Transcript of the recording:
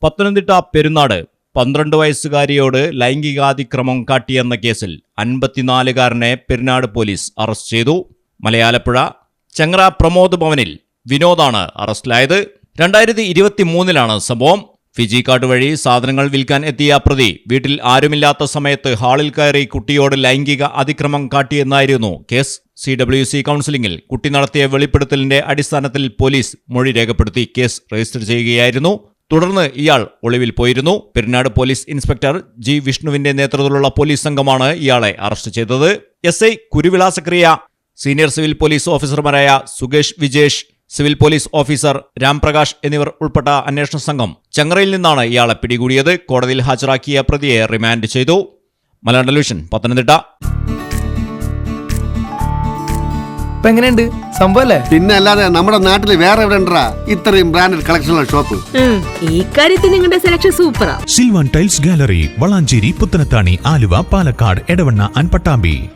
പത്തനംതിട്ട പെരുന്നാട് 12 വയസ്സുകാരിയോട് ലൈംഗികാതിക്രമം കാട്ടിയെന്ന കേസിൽ 54-കാരനെ Perunad police arrest ചെയ്തു. മലയാലപ്പുഴ ചങ്ങറ പ്രമോദ് ഭവനിൽ വിനോദാണ് അറസ്റ്റിലായത്. 2023 സംഭവം. ഫിജി കാർഡ് വഴി സാധനങ്ങൾ വിൽക്കാൻ എത്തിയ പ്രതി വീട്ടിൽ ആരുമില്ലാത്ത സമയത്ത് ഹാളിൽ കയറി കുട്ടിയോട് ലൈംഗിക അതിക്രമം കാട്ടിയെന്നായിരുന്നു കേസ്. CWC കൗൺസിലിംഗിൽ കുട്ടി നടത്തിയ വെളിപ്പെടുത്തലിന്റെ അടിസ്ഥാനത്തിൽ പോലീസ് മൊഴി രേഖപ്പെടുത്തി കേസ് രജിസ്റ്റർ ചെയ്യുകയായിരുന്നു. തുടർന്ന് ഇയാൾ ഒളിവിൽ പോയിരുന്നു. Perunad police inspector G. വിഷ്ണുവിന്റെ നേതൃത്വത്തിലുള്ള പോലീസ് സംഘമാണ് ഇയാളെ അറസ്റ്റ് ചെയ്തത്. SI Kuruvila Zachariah, senior civil police ഓഫീസർമാരായ Sukesh Vijesh, civil police officer Ramprakash എന്നിവർ ഉൾപ്പെട്ട അന്വേഷണ സംഘം ചങ്ങറയിൽ നിന്നാണ് ഇയാളെ പിടികൂടിയത്. കോടതിയിൽ ഹാജരാക്കിയ പ്രതിയെ റിമാൻഡ് ചെയ്തു. മലയാളം ടെലിവിഷൻ, പത്തനംതിട്ട. എങ്ങനെയുണ്ട് സംഭവല്ലേ? പിന്നെ അല്ലാതെ നമ്മുടെ നാട്ടിൽ വേറെ എവിടെ ഇത്രയും ബ്രാൻഡഡ് കളക്ഷനുള്ള ഷോപ്പ്? ഈ കാര്യത്തിൽ നിങ്ങളുടെ സെലക്ഷൻ സൂപ്പറാ. Silvan tiles gallery, Valanchery, Puthanathani, Aluva, Palakkad, Edavanna and Pattambi.